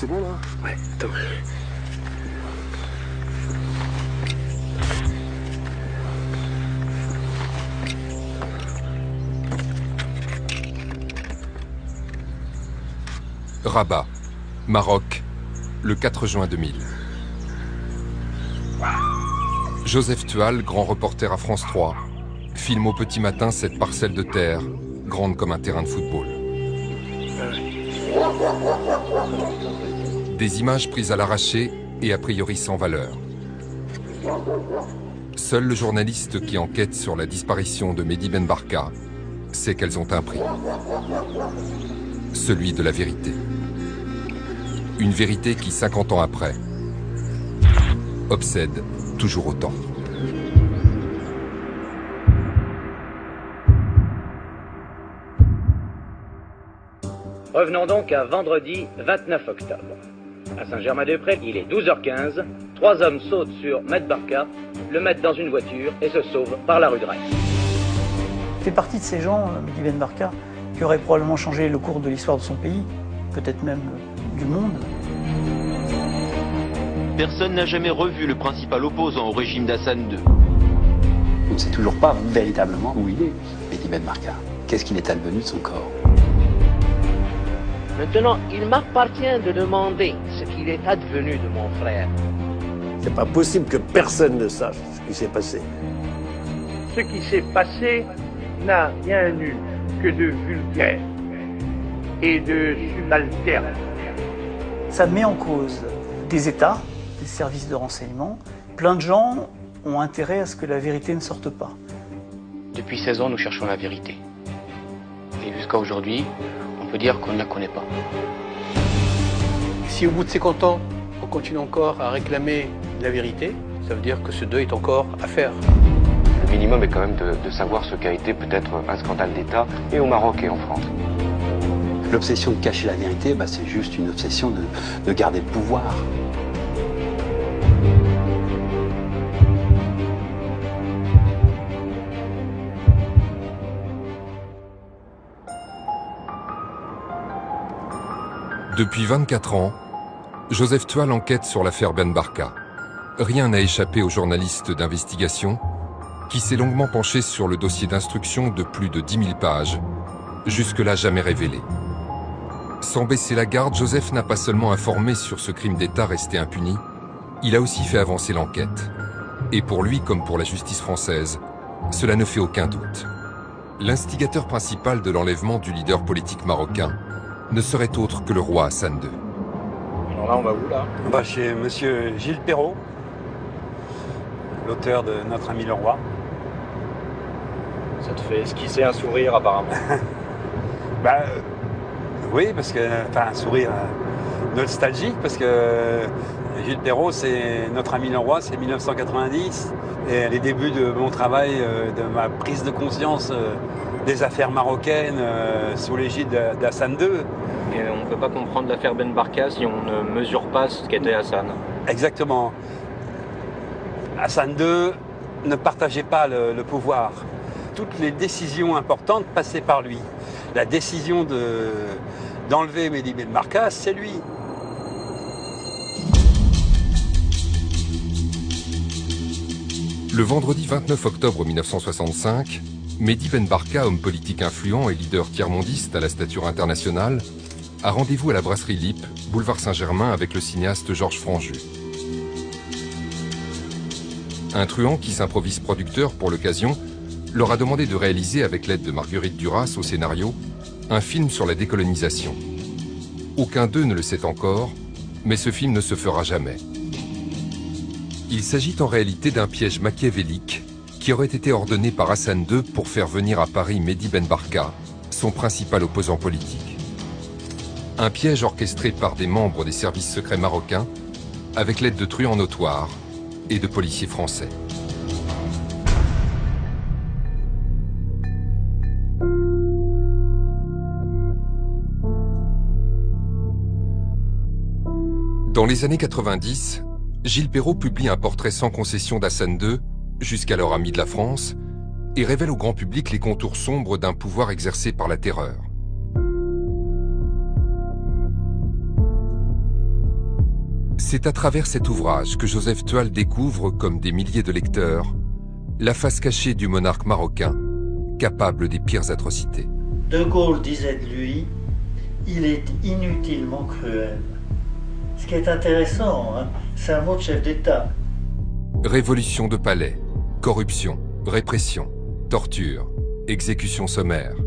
c'est bon là? Ouais, attends. Rabat, Maroc, le 4 juin 2000. Joseph Tual, grand reporter à France 3, filme au petit matin cette parcelle de terre, grande comme un terrain de football. Des images prises à l'arraché et a priori sans valeur. Seul le journaliste qui enquête sur la disparition de Mehdi Ben Barka sait qu'elles ont un prix. Celui de la vérité. Une vérité qui, 50 ans après, obsède toujours autant. Revenons donc à vendredi 29 octobre. À Saint-Germain-des-Prés, il est 12h15. 3 hommes sautent sur Mehdi Barka, le mettent dans une voiture et se sauvent par la rue de Reims. Il fait partie de ces gens, Mehdi Ben Barka, qui auraient probablement changé le cours de l'histoire de son pays, peut-être même du monde. Personne n'a jamais revu le principal opposant au régime d'Hassan II. On ne sait toujours pas véritablement où il est, Mehdi Ben Barka. Qu'est-ce qu'il est advenu de son corps? Maintenant, il m'appartient de demander ce qu'il est advenu de mon frère. C'est pas possible que personne ne sache ce qui s'est passé. Ce qui s'est passé n'a rien eu que de vulgaire et de subalterne. Ça met en cause des États, des services de renseignement. Plein de gens ont intérêt à ce que la vérité ne sorte pas. Depuis 16 ans, nous cherchons la vérité. Et jusqu'à aujourd'hui, on peut dire qu'on ne la connaît pas. Si au bout de 50 ans, on continue encore à réclamer la vérité, ça veut dire que ce deuil est encore à faire. Le minimum est quand même de savoir ce qu'a été peut-être un scandale d'État, et au Maroc et en France. L'obsession de cacher la vérité, c'est juste une obsession de garder le pouvoir. Depuis 24 ans, Joseph Tual enquête sur l'affaire Ben Barka. Rien n'a échappé au journaliste d'investigation qui s'est longuement penché sur le dossier d'instruction de plus de 10 000 pages, jusque-là jamais révélé. Sans baisser la garde, Joseph n'a pas seulement informé sur ce crime d'État resté impuni, il a aussi fait avancer l'enquête. Et pour lui, comme pour la justice française, cela ne fait aucun doute. L'instigateur principal de l'enlèvement du leader politique marocain ne serait autre que le roi Hassan II. Alors là, on va où là? On va chez monsieur Gilles Perrault, l'auteur de Notre ami le roi. Ça te fait esquisser un sourire apparemment. Oui, parce que, un sourire nostalgique, parce que Gilles Perrault, c'est Notre ami le roi, c'est 1990. Et les débuts de mon travail, de ma prise de conscience des affaires marocaines sous l'égide d'Hassan II. Et on ne peut pas comprendre l'affaire Ben Barka si on ne mesure pas ce qu'était Hassan. Exactement. Hassan II ne partageait pas le pouvoir. Toutes les décisions importantes passaient par lui. La décision d'enlever Mehdi Ben Barka, c'est lui. Le vendredi 29 octobre 1965, Mehdi Ben Barka, homme politique influent et leader tiers-mondiste à la stature internationale, a rendez-vous à la brasserie Lippe, boulevard Saint-Germain, avec le cinéaste Georges Franju. Un truand qui s'improvise producteur pour l'occasion leur a demandé de réaliser, avec l'aide de Marguerite Duras au scénario, un film sur la décolonisation. Aucun d'eux ne le sait encore, mais ce film ne se fera jamais. Il s'agit en réalité d'un piège machiavélique qui aurait été ordonné par Hassan II pour faire venir à Paris Mehdi Ben Barka, son principal opposant politique. Un piège orchestré par des membres des services secrets marocains, avec l'aide de truands notoires et de policiers français. Dans les années 90, Gilles Perrault publie un portrait sans concession d'Hassan II, jusqu'alors ami de la France, et révèle au grand public les contours sombres d'un pouvoir exercé par la terreur. C'est à travers cet ouvrage que Joseph Toile découvre, comme des milliers de lecteurs, la face cachée du monarque marocain, capable des pires atrocités. De Gaulle disait de lui, il est inutilement cruel. Ce qui est intéressant, hein, c'est un mot de chef d'État. Révolution de palais, corruption, répression, torture, exécution sommaire.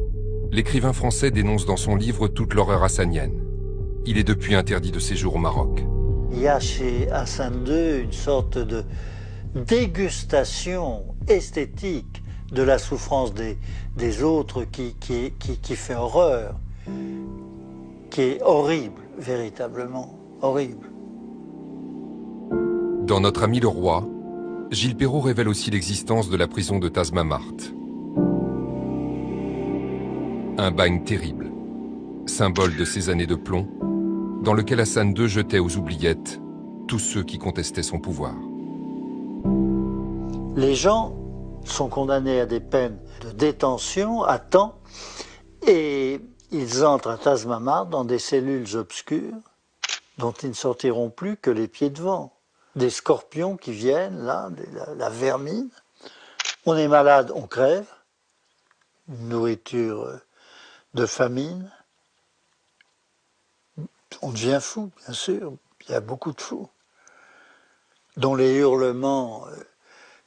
L'écrivain français dénonce dans son livre toute l'horreur hassanienne. Il est depuis interdit de séjour au Maroc. Il y a chez Hassan II une sorte de dégustation esthétique de la souffrance des autres qui fait horreur, qui est horrible, véritablement horrible. Dans Notre ami le roi, Gilles Perrault révèle aussi l'existence de la prison de Tazmamart. Un bagne terrible, symbole de ces années de plomb, dans lequel Hassan II jetait aux oubliettes tous ceux qui contestaient son pouvoir. Les gens sont condamnés à des peines de détention à temps et ils entrent à Tazmamart dans des cellules obscures dont ils ne sortiront plus que les pieds devant. Des scorpions qui viennent, là, la vermine. On est malade, on crève. Une nourriture de famine. On devient fou, bien sûr. Il y a beaucoup de fous dont les hurlements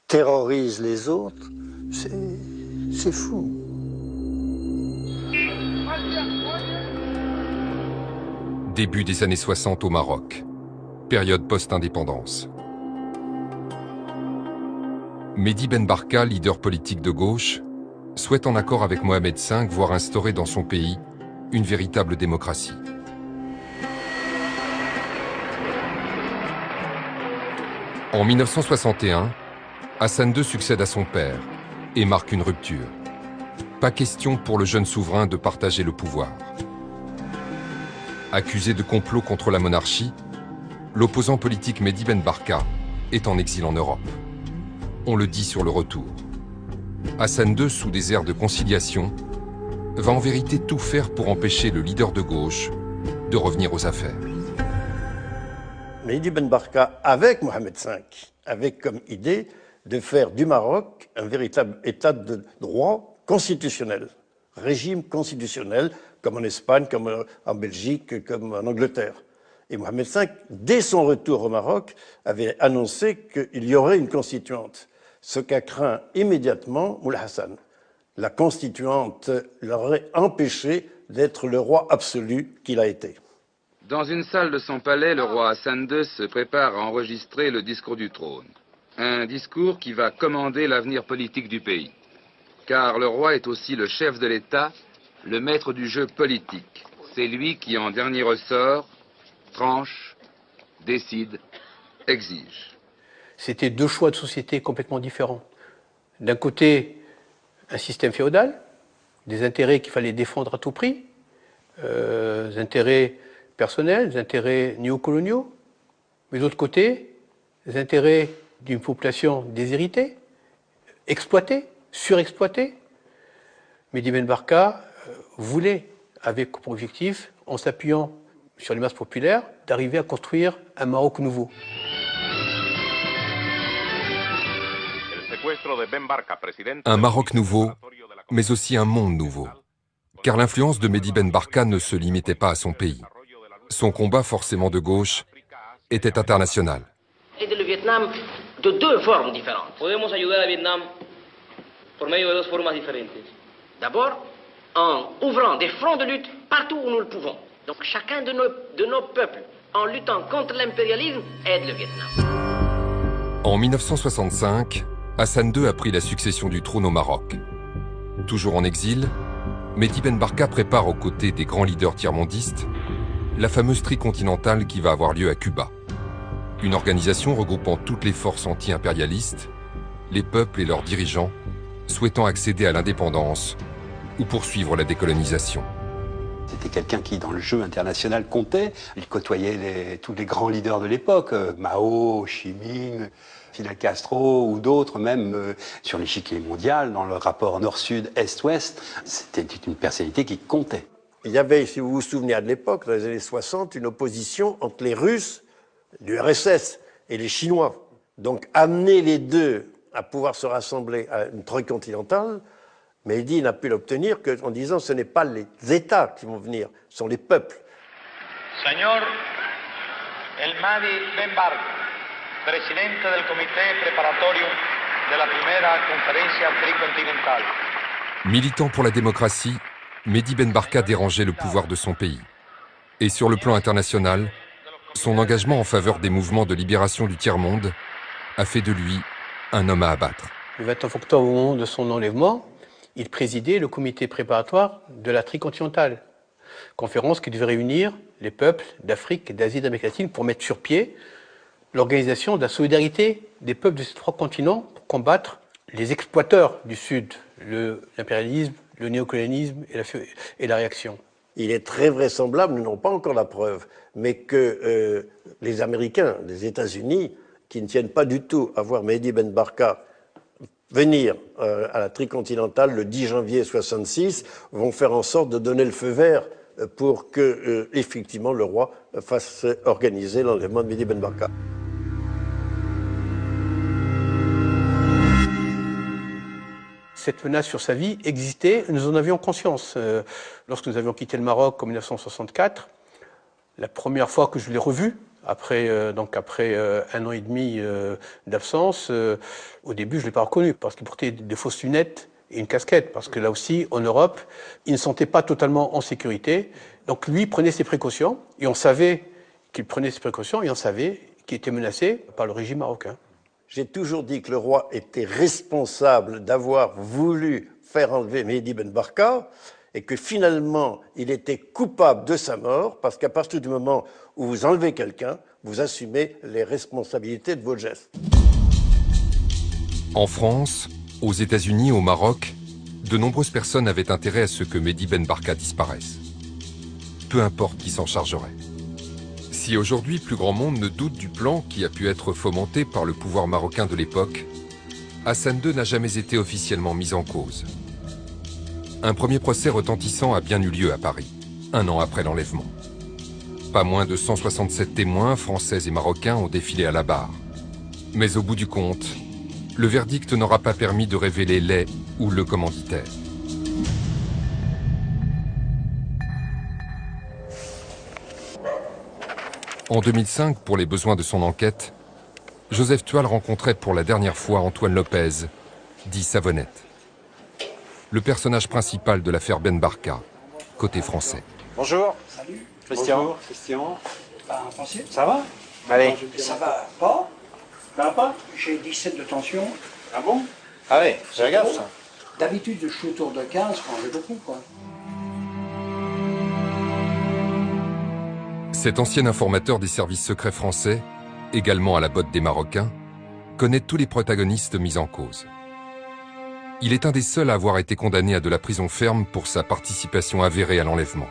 terrorisent les autres. C'est fou. Début des années 60 au Maroc. Période post-indépendance. Mehdi Ben Barka, leader politique de gauche, souhaite en accord avec Mohamed V voir instaurer dans son pays une véritable démocratie. En 1961, Hassan II succède à son père et marque une rupture. Pas question pour le jeune souverain de partager le pouvoir. Accusé de complot contre la monarchie, l'opposant politique Mehdi Ben Barka est en exil en Europe. On le dit sur le retour. Hassan II, sous des airs de conciliation, va en vérité tout faire pour empêcher le leader de gauche de revenir aux affaires. Mehdi Ben Barka, avec Mohamed V, avait comme idée de faire du Maroc un véritable état de droit constitutionnel, régime constitutionnel, comme en Espagne, comme en Belgique, comme en Angleterre. Et Mohamed V, dès son retour au Maroc, avait annoncé qu'il y aurait une constituante, ce qu'a craint immédiatement Moulay Hassan. La constituante l'aurait empêché d'être le roi absolu qu'il a été. Dans une salle de son palais, le roi Hassan II se prépare à enregistrer le discours du trône. Un discours qui va commander l'avenir politique du pays. Car le roi est aussi le chef de l'État, le maître du jeu politique. C'est lui qui, en dernier ressort, tranche, décide, exige. C'était deux choix de société complètement différents. D'un côté, un système féodal, des intérêts qu'il fallait défendre à tout prix, des intérêts personnels, des intérêts néocoloniaux, mais de l'autre côté, des intérêts d'une population déshéritée, exploitée, surexploitée. Mehdi Ben Barka voulait, avec pour objectif, en s'appuyant sur les masses populaires, d'arriver à construire un Maroc nouveau. Un Maroc nouveau, mais aussi un monde nouveau. Car l'influence de Mehdi Ben Barka ne se limitait pas à son pays. Son combat, forcément de gauche, était international. Aider le Vietnam de deux formes différentes. Podemos ayudar al Vietnam por medio de dos formas diferentes. D'abord, en ouvrant des fronts de lutte partout où nous le pouvons. Donc chacun de nos peuples, en luttant contre l'impérialisme, aide le Vietnam. En 1965, Hassan II a pris la succession du trône au Maroc. Toujours en exil, Mehdi Ben Barka prépare aux côtés des grands leaders tiers-mondistes la fameuse tricontinentale qui va avoir lieu à Cuba. Une organisation regroupant toutes les forces anti-impérialistes, les peuples et leurs dirigeants, souhaitant accéder à l'indépendance ou poursuivre la décolonisation. C'était quelqu'un qui, dans le jeu international, comptait. Il côtoyait tous les grands leaders de l'époque, Mao, Ho Chi Minh, Fidel Castro ou d'autres, même sur l'échiquier mondial, dans le rapport Nord-Sud, Est-Ouest. C'était une personnalité qui comptait. Il y avait, si vous vous souvenez de l'époque, dans les années 60, une opposition entre les Russes l'URSS et les Chinois. Donc amener les deux à pouvoir se rassembler à une troïka continentale, Mehdi n'a pu l'obtenir qu'en disant ce n'est pas les États qui vont venir, ce sont les peuples. Señor El Mahdi Ben Barka, presidente del comité preparatorio de la primera conferencia tricontinental. Militant pour la démocratie, Mehdi Ben Barka dérangeait le pouvoir de son pays. Et sur le plan international, son engagement en faveur des mouvements de libération du tiers-monde a fait de lui un homme à abattre. Le 29 octobre, au moment de son enlèvement, il présidait le comité préparatoire de la tricontinentale, conférence qui devait réunir les peuples d'Afrique, d'Asie et d'Amérique latine pour mettre sur pied l'organisation de la solidarité des peuples de ces trois continents pour combattre les exploiteurs du Sud, l'impérialisme, le néocolonialisme et la réaction. Il est très vraisemblable, nous n'avons pas encore la preuve, mais que les Américains, les États-Unis, qui ne tiennent pas du tout à voir Mehdi Ben Barka venir à la tricontinentale le 10 janvier 1966, vont faire en sorte de donner le feu vert pour que, effectivement, le roi fasse organiser l'enlèvement de Mehdi Ben Barka. Cette menace sur sa vie existait, nous en avions conscience. Lorsque nous avions quitté le Maroc en 1964, la première fois que je l'ai revu, après 1 an et demi d'absence, au début je ne l'ai pas reconnu parce qu'il portait des fausses lunettes et une casquette, parce que là aussi, en Europe, il ne se sentait pas totalement en sécurité. Donc lui prenait ses précautions, et on savait qu'il prenait ses précautions, et on savait qu'il était menacé par le régime marocain. J'ai toujours dit que le roi était responsable d'avoir voulu faire enlever Mehdi Ben Barka et que finalement, il était coupable de sa mort parce qu'à partir du moment où vous enlevez quelqu'un, vous assumez les responsabilités de vos gestes. En France, aux États-Unis, au Maroc, de nombreuses personnes avaient intérêt à ce que Mehdi Ben Barka disparaisse. Peu importe qui s'en chargerait. Si aujourd'hui plus grand monde ne doute du plan qui a pu être fomenté par le pouvoir marocain de l'époque, Hassan II n'a jamais été officiellement mis en cause. Un premier procès retentissant a bien eu lieu à Paris, 1 an après l'enlèvement. Pas moins de 167 témoins français et marocains ont défilé à la barre. Mais au bout du compte, le verdict n'aura pas permis de révéler les ou le commanditaire. En 2005, pour les besoins de son enquête, Joseph Tual rencontrait pour la dernière fois Antoine Lopez, dit Savonnette, le personnage principal de l'affaire Ben Barka, côté français. Bonjour. Salut. Christian. Bonjour. Christian. Français. Ça va? Allez. Ça va pas? Ça va pas? J'ai 17 de tension. Ah bon? Allez, fais gaffe ça. D'habitude, je suis autour de 15, quand j'ai beaucoup, quoi. Cet ancien informateur des services secrets français, également à la botte des Marocains, connaît tous les protagonistes mis en cause. Il est un des seuls à avoir été condamné à de la prison ferme pour sa participation avérée à l'enlèvement.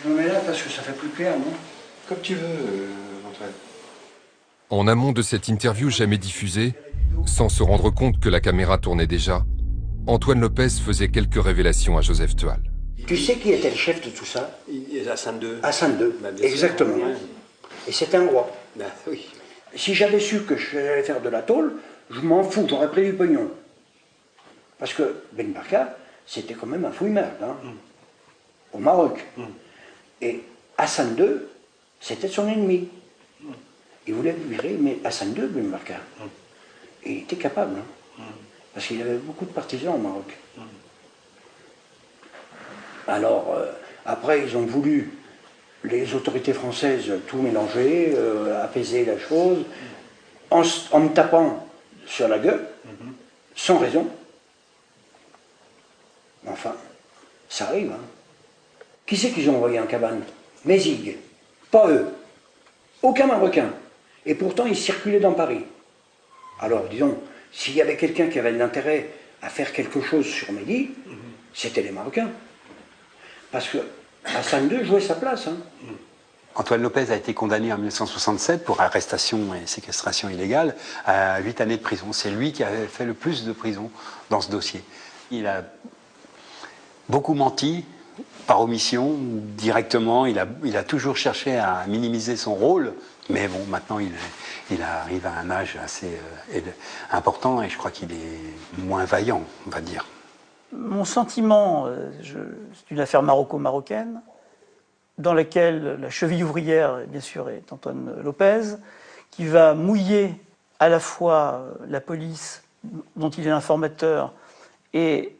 Je me mets là parce que ça fait plus clair, non? Comme tu veux, Antoine. En amont de cette interview jamais diffusée, sans se rendre compte que la caméra tournait déjà, Antoine Lopez faisait quelques révélations à Joseph Tual. Tu sais qui était le chef de tout ça? Hassan II. Hassan II, bah, exactement. Sûr, ouais. Et c'était un roi. Bah, oui. Si j'avais su que j'allais faire de la tôle, je m'en fous, j'aurais pris du pognon. Parce que Ben Barka, c'était quand même un fouille-merde, hein, au Maroc. Et Hassan II, c'était son ennemi. Il voulait virer, mais Hassan II, Ben Barka, il était capable, hein, parce qu'il avait beaucoup de partisans au Maroc. Alors, après, ils ont voulu, les autorités françaises, tout mélanger, apaiser la chose, en me tapant sur la gueule, sans raison. Enfin, ça arrive. Hein. Qui c'est qu'ils ont envoyé en cabane? Mézig. Pas eux. Aucun Marocain. Et pourtant, ils circulaient dans Paris. Alors, disons, s'il y avait quelqu'un qui avait de l'intérêt à faire quelque chose sur Mehdi, c'était les Marocains. Parce que Hassan II jouait sa place. Hein. Antoine Lopez a été condamné en 1967 pour arrestation et séquestration illégale à 8 années de prison. C'est lui qui avait fait le plus de prison dans ce dossier. Il a beaucoup menti, par omission, directement. Il a toujours cherché à minimiser son rôle, mais bon, maintenant il arrive à un âge assez important et je crois qu'il est moins vaillant, on va dire. Mon sentiment, c'est une affaire maroco-marocaine, dans laquelle la cheville ouvrière, bien sûr, est Antoine Lopez, qui va mouiller à la fois la police, dont il est l'informateur, et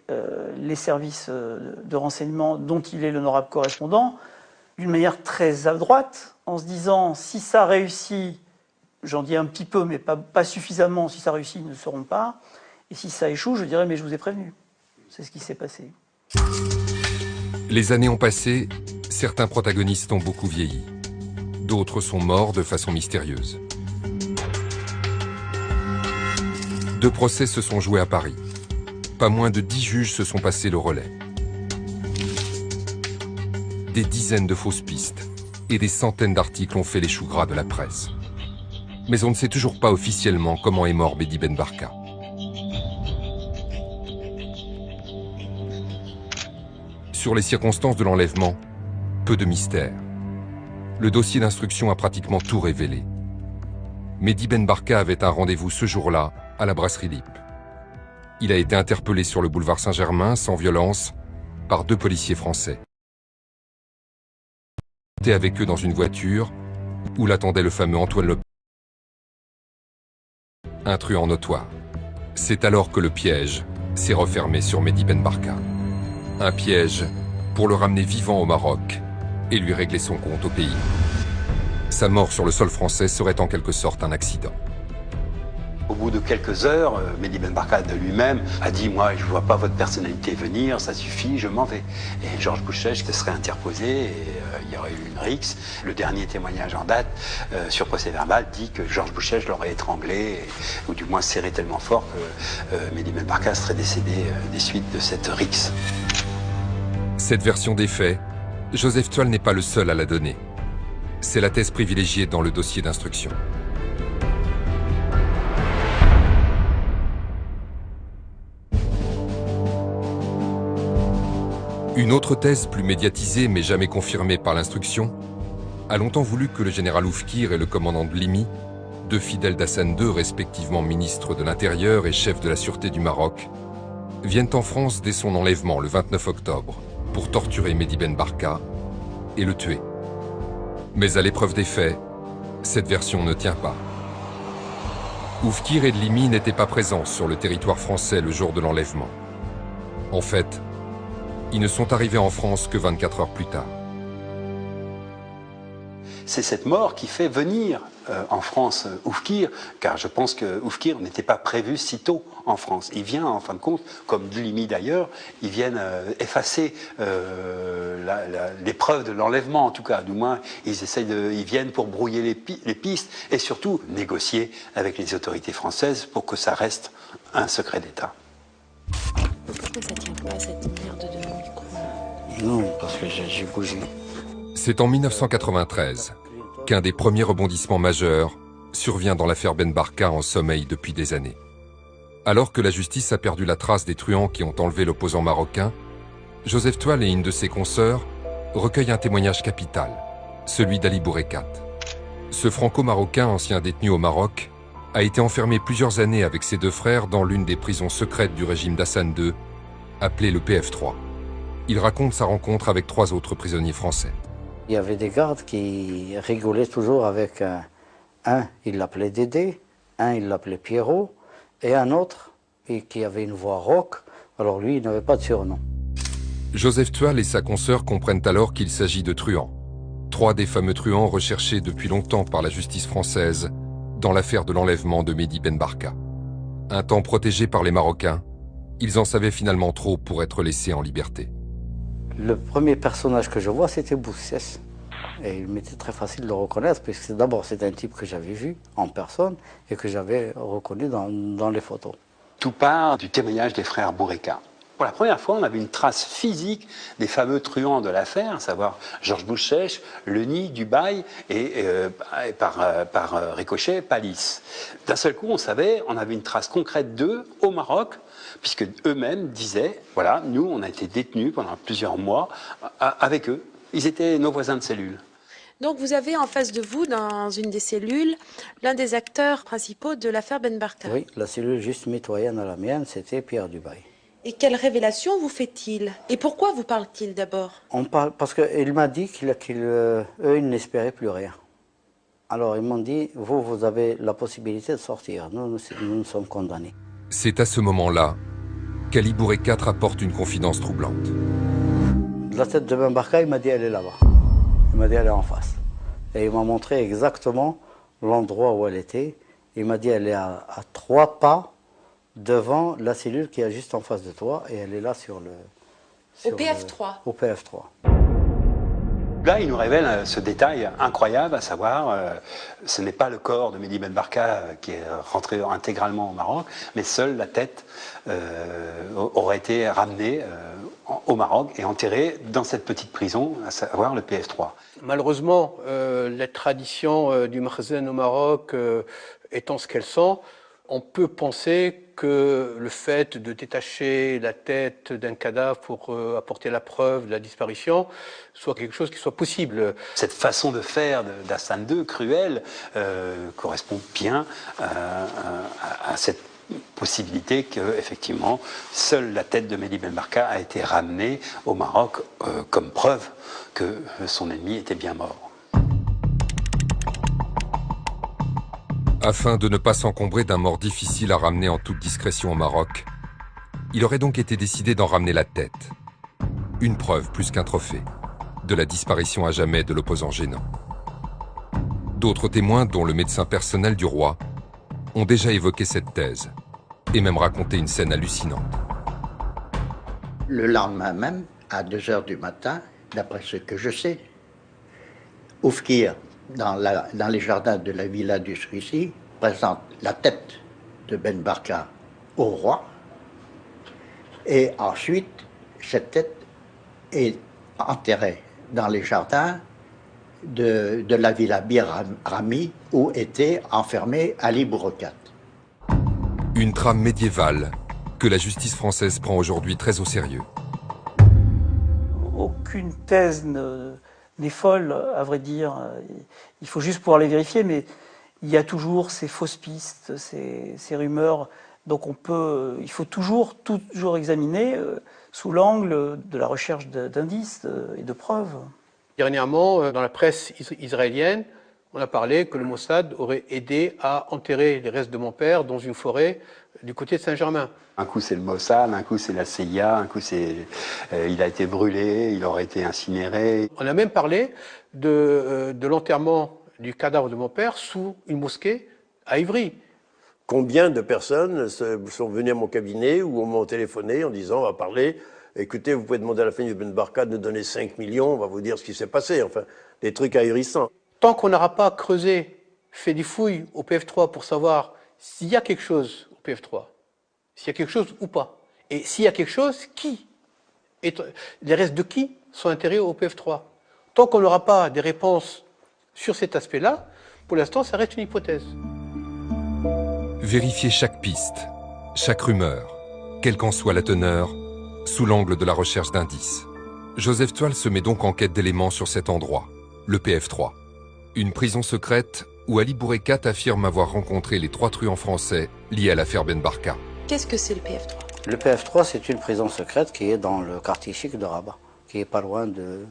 les services de renseignement, dont il est l'honorable correspondant, d'une manière très à droite, en se disant, si ça réussit, j'en dis un petit peu, mais pas suffisamment, si ça réussit, ils ne le sauront pas, et si ça échoue, je dirais, mais je vous ai prévenu. C'est ce qui s'est passé. Les années ont passé, certains protagonistes ont beaucoup vieilli. D'autres sont morts de façon mystérieuse. 2 procès se sont joués à Paris. Pas moins de 10 juges se sont passés le relais. Des dizaines de fausses pistes et des centaines d'articles ont fait les choux gras de la presse. Mais on ne sait toujours pas officiellement comment est mort Mehdi Ben Barka. Sur les circonstances de l'enlèvement, peu de mystère. Le dossier d'instruction a pratiquement tout révélé. Mehdi Ben Barka avait un rendez-vous ce jour-là à la brasserie Lippe. Il a été interpellé sur le boulevard Saint-Germain, sans violence, par 2 policiers français. Il était avec eux dans une voiture où l'attendait le fameux Antoine Lopez, un truand notoire. C'est alors que le piège s'est refermé sur Mehdi Ben Barka. Un piège pour le ramener vivant au Maroc et lui régler son compte au pays. Sa mort sur le sol français serait en quelque sorte un accident. Au bout de quelques heures, Mehdi Ben Barka de lui-même a dit « Moi, je ne vois pas votre personnalité venir, ça suffit, je m'en vais ». Et Georges Bouchèche se serait interposé et il y aurait eu une rixe. Le dernier témoignage en date sur procès-verbal dit que Georges Bouchèche l'aurait étranglé, ou du moins serré tellement fort que Mehdi Ben Barka serait décédé des suites de cette rixe. Cette version des faits, Joseph Toile n'est pas le seul à la donner. C'est la thèse privilégiée dans le dossier d'instruction. Une autre thèse plus médiatisée mais jamais confirmée par l'instruction a longtemps voulu que le général Oufkir et le commandant de Limi, 2 fidèles d'Hassan II, respectivement ministre de l'Intérieur et chef de la Sûreté du Maroc, viennent en France dès son enlèvement le 29 octobre pour torturer Mehdi Ben Barka et le tuer. Mais à l'épreuve des faits, cette version ne tient pas. Oufkir et Limi n'étaient pas présents sur le territoire français le jour de l'enlèvement. En fait, ils ne sont arrivés en France que 24 heures plus tard. C'est cette mort qui fait venir en France Oufkir, car je pense que Oufkir n'était pas prévu si tôt en France. Il vient, en fin de compte, comme Limi d'ailleurs, ils viennent effacer les preuves de l'enlèvement, en tout cas. Du moins, ils viennent pour brouiller les pistes et surtout négocier avec les autorités françaises pour que ça reste un secret d'État. Pourquoi ça tient pas cette merde de micro? Non, parce que j'ai bougé. C'est en 1993 qu'un des premiers rebondissements majeurs survient dans l'affaire Ben Barka en sommeil depuis des années. Alors que la justice a perdu la trace des truands qui ont enlevé l'opposant marocain, Joseph Toile et une de ses consoeurs recueillent un témoignage capital, celui d'Ali Bourekat. Ce franco-marocain, ancien détenu au Maroc, a été enfermé plusieurs années avec ses 2 frères dans l'une des prisons secrètes du régime d'Hassan II, appelée le PF3. Il raconte sa rencontre avec 3 autres prisonniers français. Il y avait des gardes qui rigolaient toujours avec un, il l'appelait Dédé, un, il l'appelait Pierrot, et un autre qui avait une voix rauque, alors lui, il n'avait pas de surnom. Joseph Toile et sa consoeur comprennent alors qu'il s'agit de truands. 3 des fameux truands recherchés depuis longtemps par la justice française dans l'affaire de l'enlèvement de Mehdi Ben Barka. Un temps protégés par les Marocains, ils en savaient finalement trop pour être laissés en liberté. Le premier personnage que je vois, c'était Boussès. Et il m'était très facile de le reconnaître, puisque d'abord c'est un type que j'avais vu en personne et que j'avais reconnu dans les photos. Tout part du témoignage des frères Bourekat. Pour la première fois, on avait une trace physique des fameux truands de l'affaire, à savoir Georges Bouchèche, Leni, Dubaï et par ricochet, Palis. D'un seul coup, on savait, on avait une trace concrète d'eux au Maroc, puisque eux-mêmes disaient, voilà, nous, on a été détenus pendant plusieurs mois avec eux. Ils étaient nos voisins de cellule. Donc vous avez en face de vous, dans une des cellules, l'un des acteurs principaux de l'affaire Ben Barka. Oui, la cellule juste mitoyenne à la mienne, c'était Pierre Dubaï. Et quelle révélation vous fait-il? Et pourquoi vous parle-t-il d'abord? On parle parce qu'il m'a dit qu'eux, ils n'espéraient plus rien. Alors ils m'ont dit, vous avez la possibilité de sortir, nous sommes condamnés. C'est à ce moment-là qu'Ali Bourrekat apporte une confidence troublante. La tête de Ben Barka, il m'a dit, elle est là-bas. Il m'a dit, elle est en face. Et il m'a montré exactement l'endroit où elle était. Il m'a dit, elle est à 3 pas devant la cellule qui est juste en face de toi. Et elle est là sur le... Au PF3. Au PF3. Là, il nous révèle ce détail incroyable, à savoir, ce n'est pas le corps de Mehdi Ben Barka qui est rentré intégralement au Maroc, mais seule la tête aurait été ramenée au Maroc et enterrée dans cette petite prison, à savoir le PF3. Malheureusement, les traditions du Makhzen au Maroc étant ce qu'elles sont, on peut penser que le fait de détacher la tête d'un cadavre pour apporter la preuve de la disparition soit quelque chose qui soit possible. Cette façon de faire d'Hassan II, cruelle, correspond bien à cette possibilité qu'effectivement, seule la tête de Mehdi Ben Barka a été ramenée au Maroc comme preuve que son ennemi était bien mort. Afin de ne pas s'encombrer d'un mort difficile à ramener en toute discrétion au Maroc, il aurait donc été décidé d'en ramener la tête. Une preuve plus qu'un trophée de la disparition à jamais de l'opposant gênant. D'autres témoins, dont le médecin personnel du roi, ont déjà évoqué cette thèse et même raconté une scène hallucinante. Le lendemain même, à 2 h du matin, d'après ce que je sais, Oufkir, dans les jardins de la villa du Suissi, présente la tête de Ben Barka au roi. Et ensuite, cette tête est enterrée dans les jardins de la villa Bir Rami, où était enfermé Ali Bourrekat. Une trame médiévale que la justice française prend aujourd'hui très au sérieux. Aucune thèse n'est folle, à vrai dire. Il faut juste pouvoir les vérifier, mais il y a toujours ces fausses pistes, ces rumeurs. Donc il faut toujours examiner sous l'angle de la recherche d'indices et de preuves. Dernièrement, dans la presse israélienne, on a parlé que le Mossad aurait aidé à enterrer les restes de mon père dans une forêt du côté de Saint-Germain. Un coup c'est le Mossad, un coup c'est la CIA, un coup il a été brûlé, il aurait été incinéré. On a même parlé de l'enterrement du cadavre de mon père sous une mosquée à Ivry. Combien de personnes sont venues à mon cabinet ou m'ont téléphoné en disant on va parler, écoutez, vous pouvez demander à la famille de Ben Barka de nous donner 5 millions, on va vous dire ce qui s'est passé, enfin, des trucs ahurissants. Tant qu'on n'aura pas creusé, fait des fouilles au PF3 pour savoir s'il y a quelque chose au PF3, s'il y a quelque chose ou pas, et s'il y a quelque chose, les restes de qui sont enterrés au PF3. Tant qu'on n'aura pas des réponses sur cet aspect-là, pour l'instant, ça reste une hypothèse. Vérifier chaque piste, chaque rumeur, quelle qu'en soit la teneur, sous l'angle de la recherche d'indices. Joseph Toile se met donc en quête d'éléments sur cet endroit, le PF3. Une prison secrète où Ali Bourrekat affirme avoir rencontré les 3 truands français liés à l'affaire Ben Barka. Qu'est-ce que c'est le PF3? Le PF3, c'est une prison secrète qui est dans le quartier chic de Rabat, qui est pas loin de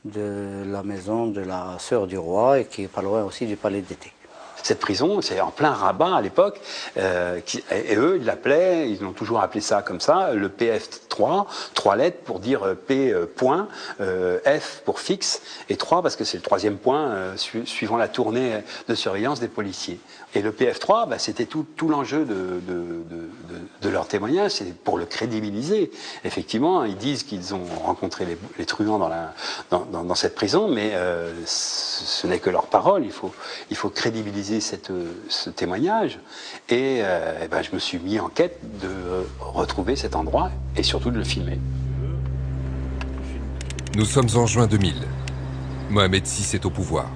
la maison de la sœur du roi et qui est pas loin aussi du palais d'été. Cette prison, c'est en plein Rabat à l'époque, et eux, ils l'appelaient, ils l'ont toujours appelé ça comme ça, le PF3, 3 lettres pour dire P point, F pour fixe, et 3 parce que c'est le 3e point suivant la tournée de surveillance des policiers. Et le PF3, c'était tout l'enjeu de leur témoignage, c'est pour le crédibiliser. Effectivement, ils disent qu'ils ont rencontré les truands dans cette prison, mais ce n'est que leur parole, il faut crédibiliser ce témoignage et je me suis mis en quête de retrouver cet endroit et surtout surtout de le filmer. Nous sommes en juin 2000. Mohamed VI est au pouvoir.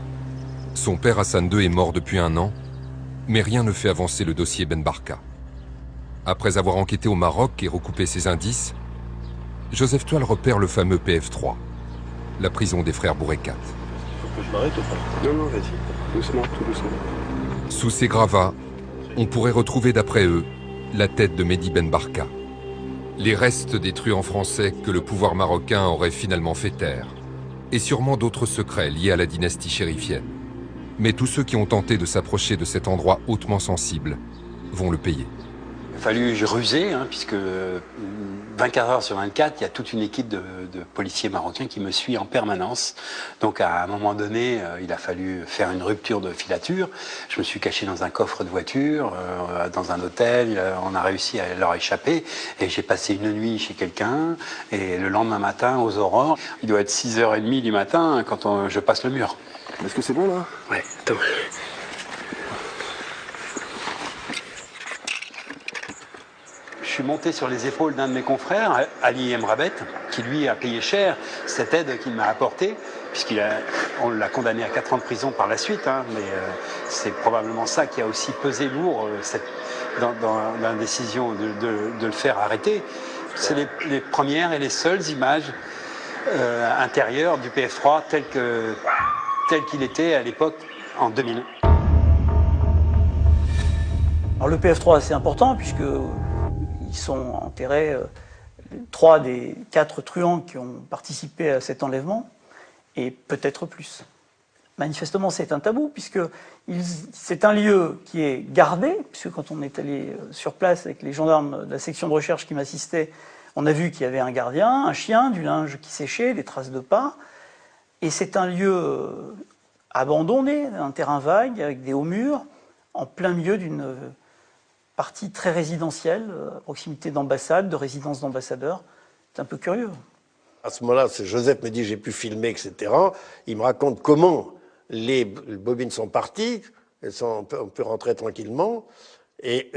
Son père Hassan II est mort depuis 1 an, mais rien ne fait avancer le dossier Ben Barka. Après avoir enquêté au Maroc et recoupé ses indices, Joseph Toile repère le fameux PF3, la prison des frères Bourekat. Faut que je m'arrête ou pas? Non, vas-y. Doucement, tout doucement. Sous ces gravats, on pourrait retrouver d'après eux la tête de Mehdi Ben Barka. Les restes des truands français que le pouvoir marocain aurait finalement fait taire. Et sûrement d'autres secrets liés à la dynastie chérifienne. Mais tous ceux qui ont tenté de s'approcher de cet endroit hautement sensible vont le payer. Il a fallu ruser, hein, puisque 24 heures sur 24, il y a toute une équipe de policiers marocains qui me suit en permanence. Donc à un moment donné, il a fallu faire une rupture de filature. Je me suis caché dans un coffre de voiture, dans un hôtel. On a réussi à leur échapper. Et j'ai passé une nuit chez quelqu'un. Et le lendemain matin, aux aurores, il doit être 6h30 du matin quand je passe le mur. Est-ce que c'est bon là? Ouais, attends. Je suis monté sur les épaules d'un de mes confrères, Ali Emrabet, qui lui a payé cher cette aide qu'il m'a apportée, puisqu'on l'a condamné à 4 ans de prison par la suite, hein, mais c'est probablement ça qui a aussi pesé lourd dans la décision de le faire arrêter. C'est les premières et les seules images intérieures du PF3 tel qu'il était à l'époque en 2000. Alors le PF3 c'est important puisque ils sont enterrés 3 des 4 truands qui ont participé à cet enlèvement, et peut-être plus. Manifestement, c'est un tabou, puisque c'est un lieu qui est gardé, puisque quand on est allé sur place avec les gendarmes de la section de recherche qui m'assistaient, on a vu qu'il y avait un gardien, un chien, du linge qui séchait, des traces de pas, et c'est un lieu abandonné, un terrain vague, avec des hauts murs, en plein milieu d'une partie très résidentielle, à proximité d'ambassades, de résidences d'ambassadeurs. C'est un peu curieux. À ce moment-là, Joseph me dit j'ai pu filmer, etc. Il me raconte comment les bobines sont parties, on peut rentrer tranquillement, et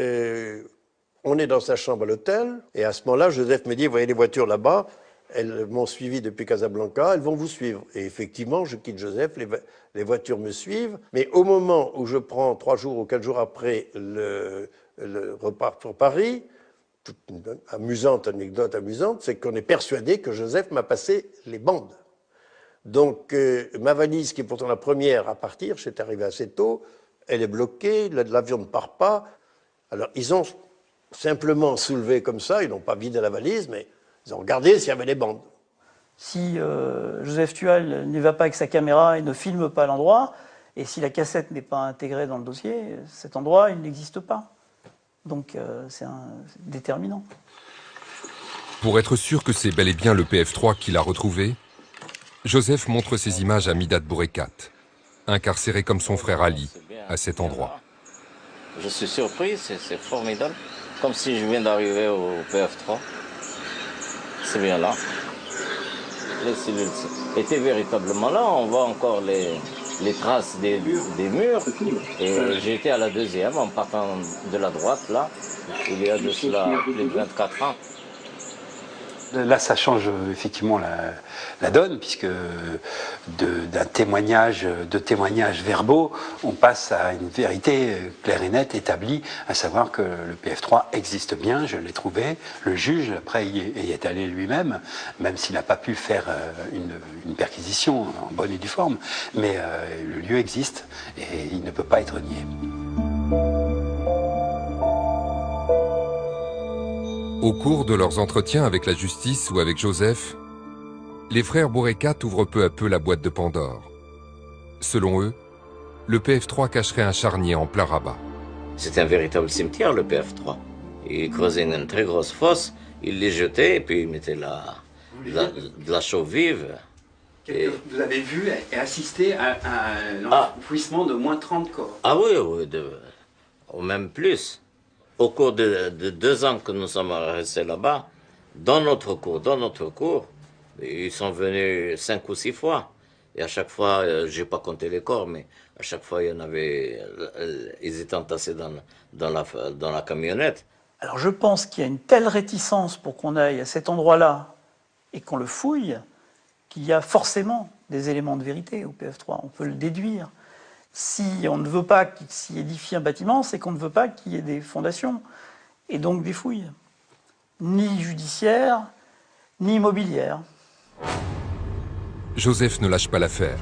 on est dans sa chambre à l'hôtel, et à ce moment-là, Joseph me dit, vous voyez les voitures là-bas, elles m'ont suivi depuis Casablanca, elles vont vous suivre. Et effectivement, je quitte Joseph, les voitures me suivent, mais au moment où je prends 3 jours ou 4 jours après le repart pour Paris, toute une anecdote amusante, c'est qu'on est persuadé que Joseph m'a passé les bandes. Donc ma valise, qui est pourtant la première à partir, j'étais arrivé assez tôt, elle est bloquée, l'avion ne part pas. Alors ils ont simplement soulevé comme ça, ils n'ont pas vidé la valise, mais ils ont regardé s'il y avait les bandes. Si Joseph Tual n'y va pas avec sa caméra et ne filme pas l'endroit, et si la cassette n'est pas intégrée dans le dossier, cet endroit, il n'existe pas. Donc c'est déterminant. Pour être sûr que c'est bel et bien le PF3 qui l'a retrouvé, Joseph montre ces images à Midad Bourekat, incarcéré comme son frère Ali, à cet endroit. Je suis surpris, c'est formidable. Comme si je viens d'arriver au PF3. C'est bien là. Les cellules étaient véritablement là. On voit encore les traces des murs. Et j'ai été à la deuxième en partant de la droite, là. Il y a de cela plus de 24 ans. Là, ça change effectivement la donne, puisque de témoignages verbaux, on passe à une vérité claire et nette, établie, à savoir que le PF3 existe bien, je l'ai trouvé. Le juge, après, y est allé lui-même, même s'il n'a pas pu faire une perquisition en bonne et due forme. Mais le lieu existe et il ne peut pas être nié. Au cours de leurs entretiens avec la justice ou avec Joseph, les frères Bourekat ouvrent peu à peu la boîte de Pandore. Selon eux, le PF3 cacherait un charnier en plein Rabat. C'était un véritable cimetière, le PF3. Il creusait une très grosse fosse, il les jetait et puis il mettait de la chaux vive. Et... Vous avez vu et assisté à l'enfouissement de moins 30 corps. Ah oui, ou même plus. Au cours de 2 ans que nous sommes restés là-bas, dans notre cours, ils sont venus 5 ou 6 fois. Et à chaque fois, je n'ai pas compté les corps, mais à chaque fois, il y en avait, ils étaient entassés dans la camionnette. Alors je pense qu'il y a une telle réticence pour qu'on aille à cet endroit-là et qu'on le fouille, qu'il y a forcément des éléments de vérité au PF3. On peut le déduire. Si on ne veut pas qu'il s'y édifie un bâtiment, c'est qu'on ne veut pas qu'il y ait des fondations et donc des fouilles. Ni judiciaires, ni immobilières. Joseph ne lâche pas l'affaire.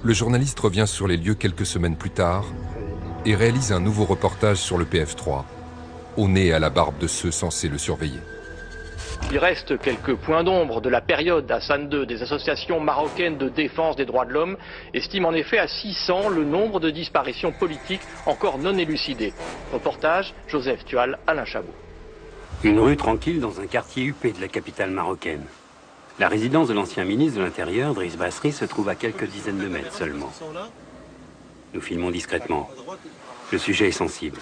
Le journaliste revient sur les lieux quelques semaines plus tard et réalise un nouveau reportage sur le PF3, au nez et à la barbe de ceux censés le surveiller. Il reste quelques points d'ombre de la période Hassan II. Des associations marocaines de défense des droits de l'homme estiment en effet à 600 le nombre de disparitions politiques encore non élucidées. Reportage, Joseph Tual, Alain Chabot. Une rue tranquille dans un quartier huppé de la capitale marocaine. La résidence de l'ancien ministre de l'Intérieur, Driss Basri, se trouve à quelques dizaines de mètres seulement. Nous filmons discrètement. Le sujet est sensible.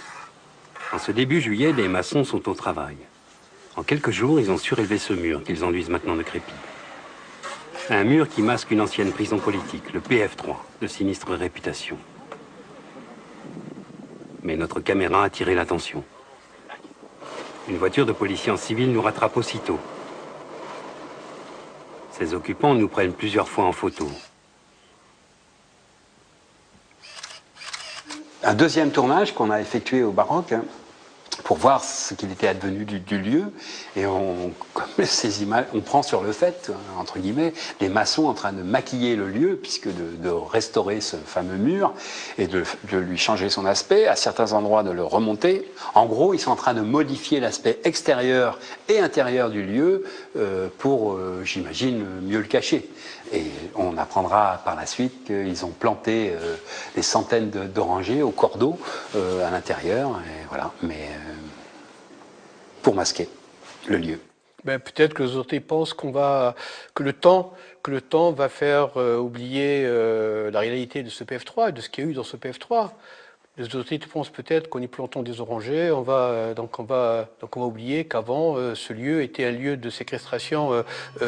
En ce début juillet, les maçons sont au travail. En quelques jours, ils ont surélevé ce mur qu'ils enduisent maintenant de crépi. Un mur qui masque une ancienne prison politique, le PF3, de sinistre réputation. Mais notre caméra a attiré l'attention. Une voiture de policiers en civil nous rattrape aussitôt. Ses occupants nous prennent plusieurs fois en photo. Un deuxième tournage qu'on a effectué au Maroc pour voir ce qu'il était advenu du lieu. Et comme ces images, on prend sur le fait, entre guillemets, les maçons en train de maquiller le lieu, puisque de restaurer ce fameux mur et de lui changer son aspect, à certains endroits de le remonter. En gros, ils sont en train de modifier l'aspect extérieur et intérieur du lieu pour, j'imagine, mieux le cacher. Et on apprendra par la suite qu'ils ont planté des centaines d'orangers au cordeau à l'intérieur, et voilà. Mais pour masquer le lieu. Ben, peut-être que les autorités pensent que le temps va faire oublier la réalité de ce PF3 et de ce qu'il y a eu dans ce PF3. Les autorités pensent peut-être qu'en y plantant des orangers, on va oublier qu'avant ce lieu était un lieu de séquestration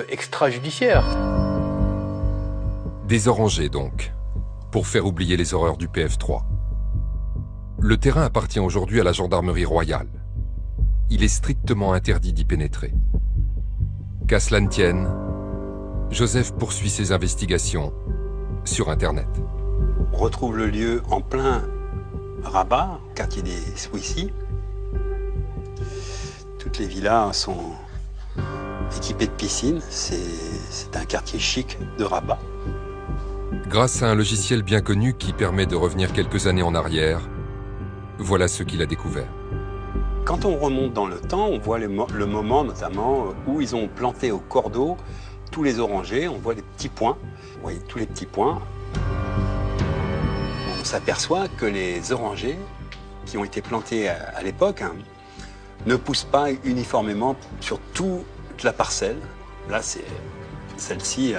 extrajudiciaire. Des orangers donc, pour faire oublier les horreurs du PF3. Le terrain appartient aujourd'hui à la gendarmerie royale. Il est strictement interdit d'y pénétrer. Qu'à cela ne tienne, Joseph poursuit ses investigations sur Internet. On retrouve le lieu en plein Rabat, quartier des Souissi. Toutes les villas sont équipées de piscines. C'est un quartier chic de Rabat. Grâce à un logiciel bien connu qui permet de revenir quelques années en arrière, voilà ce qu'il a découvert. Quand on remonte dans le temps, on voit le moment notamment où ils ont planté au cordeau tous les orangers. On voit les petits points. Vous voyez tous les petits points. On s'aperçoit que les orangers qui ont été plantés à l'époque ne poussent pas uniformément sur toute la parcelle. Là, c'est celle-ci.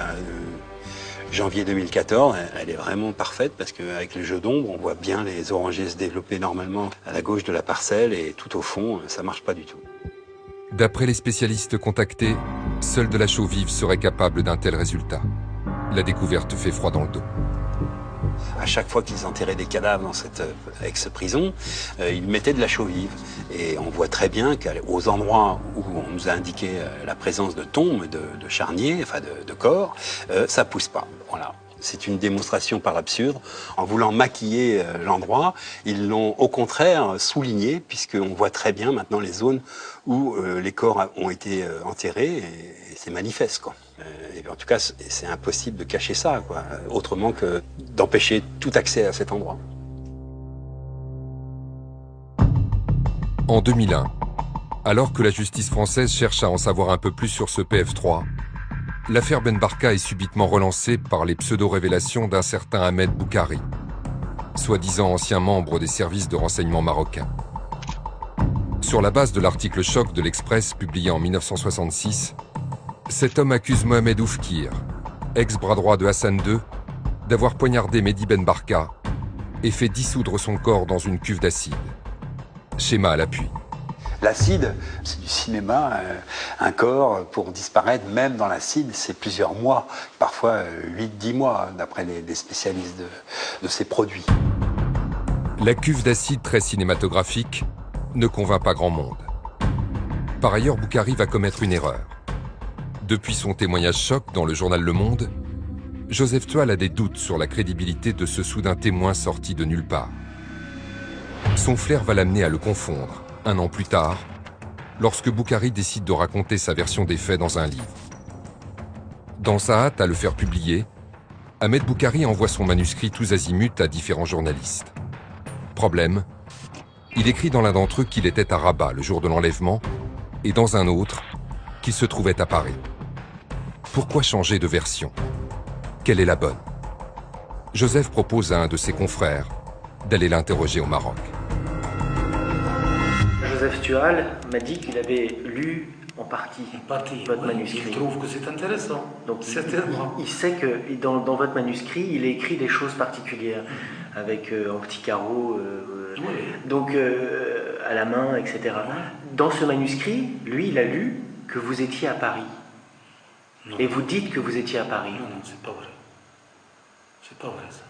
Janvier 2014, elle est vraiment parfaite parce qu'avec le jeu d'ombre, on voit bien les orangers se développer normalement à la gauche de la parcelle et tout au fond, ça marche pas du tout. D'après les spécialistes contactés, seul de la chaux vive serait capable d'un tel résultat. La découverte fait froid dans le dos. À chaque fois qu'ils enterraient des cadavres dans cette ex-prison, ils mettaient de la chaux vive. Et on voit très bien qu'aux endroits où on nous a indiqué la présence de tombes, de charniers, enfin de corps, ça pousse pas. Voilà. C'est une démonstration par l'absurde. En voulant maquiller l'endroit, ils l'ont au contraire souligné, puisqu'on voit très bien maintenant les zones où les corps ont été enterrés, et c'est manifeste, quoi. Et en tout cas, c'est impossible de cacher ça, quoi, autrement que d'empêcher tout accès à cet endroit. En 2001, alors que la justice française cherche à en savoir un peu plus sur ce PF3, l'affaire Ben Barka est subitement relancée par les pseudo-révélations d'un certain Ahmed Boukari, soi-disant ancien membre des services de renseignement marocains. Sur la base de l'article choc de l'Express publié en 1966, cet homme accuse Mohamed Oufkir, ex-bras droit de Hassan II, d'avoir poignardé Mehdi Ben Barka et fait dissoudre son corps dans une cuve d'acide. Schéma à l'appui. L'acide, c'est du cinéma. Un corps, pour disparaître, même dans l'acide, c'est plusieurs mois, parfois 8-10 mois, d'après les spécialistes de ces produits. La cuve d'acide très cinématographique ne convainc pas grand monde. Par ailleurs, Boukhari va commettre une erreur. Depuis son témoignage choc dans le journal Le Monde, Joseph Toile a des doutes sur la crédibilité de ce soudain témoin sorti de nulle part. Son flair va l'amener à le confondre, un an plus tard, lorsque Boukhari décide de raconter sa version des faits dans un livre. Dans sa hâte à le faire publier, Ahmed Boukhari envoie son manuscrit tous azimuts à différents journalistes. Problème, il écrit dans l'un d'entre eux qu'il était à Rabat le jour de l'enlèvement et dans un autre qu'il se trouvait à Paris. Pourquoi changer de version? Quelle est la bonne? Joseph propose à un de ses confrères d'aller l'interroger au Maroc. Joseph Toile m'a dit qu'il avait lu en partie votre manuscrit. Je trouve que c'est intéressant. Donc certainement. Il sait que dans votre manuscrit, il écrit des choses particulières, avec en petits carreaux, donc à la main, etc. Dans ce manuscrit, lui, il a lu que vous étiez à Paris. Non. Et vous dites que vous étiez à Paris. Non, non, c'est pas vrai. C'est pas vrai, ça.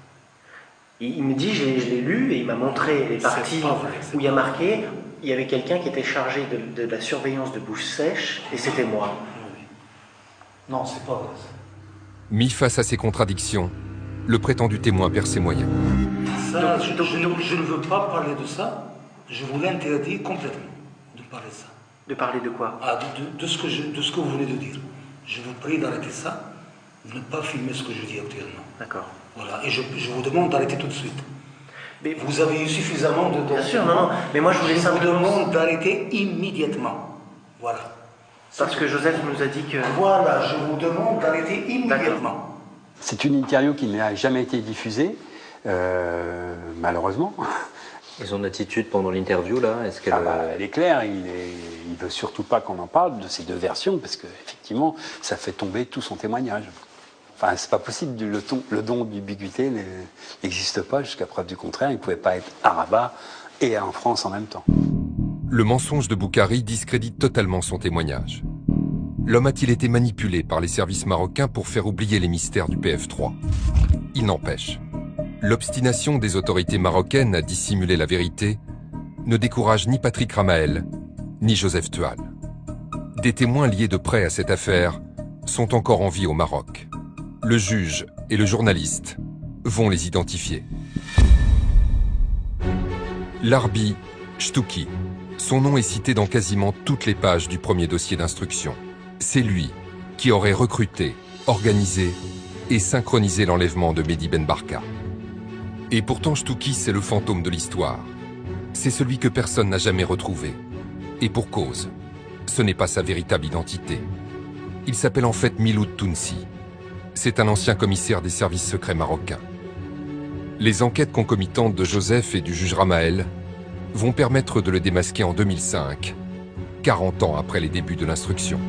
Il me dit, je l'ai lu, et il m'a montré les parties où il y a marqué, il y avait quelqu'un qui était chargé de la surveillance de bouche sèche, et c'était moi. Non, c'est pas vrai, ça. Mis face à ces contradictions, le prétendu témoin perd ses moyens. Ça, je ne veux pas parler de ça. Je vous l'interdis complètement de parler de ça. De parler de quoi? De ce que vous venez de dire. Je vous prie d'arrêter ça, de ne pas filmer ce que je dis actuellement. D'accord. Voilà, et je vous demande d'arrêter tout de suite. Mais vous avez eu suffisamment de... Bien sûr, non, mais moi je voulais simplement... Je vous demande d'arrêter immédiatement. Voilà. Parce que Joseph nous a dit que... Voilà, je vous demande d'arrêter immédiatement. C'est une interview qui n'a jamais été diffusée, malheureusement. Et son attitude pendant l'interview, là, est-ce qu'elle... elle est claire, il ne veut surtout pas qu'on en parle de ces deux versions, parce qu'effectivement, ça fait tomber tout son témoignage. Enfin, c'est pas possible, le don d'ubiquité n'existe pas, jusqu'à preuve du contraire, il ne pouvait pas être à Rabat et en France en même temps. Le mensonge de Boukhari discrédite totalement son témoignage. L'homme a-t-il été manipulé par les services marocains pour faire oublier les mystères du PF3? Il n'empêche. L'obstination des autorités marocaines à dissimuler la vérité ne décourage ni Patrick Ramael, ni Joseph Toile. Des témoins liés de près à cette affaire sont encore en vie au Maroc. Le juge et le journaliste vont les identifier. Larbi Chtouki. Son nom est cité dans quasiment toutes les pages du premier dossier d'instruction. C'est lui qui aurait recruté, organisé et synchronisé l'enlèvement de Mehdi Ben Barka. Et pourtant Chtouki, c'est le fantôme de l'histoire. C'est celui que personne n'a jamais retrouvé. Et pour cause, ce n'est pas sa véritable identité. Il s'appelle en fait Miloud Tounsi. C'est un ancien commissaire des services secrets marocains. Les enquêtes concomitantes de Joseph et du juge Ramael vont permettre de le démasquer en 2005, 40 ans après les débuts de l'instruction.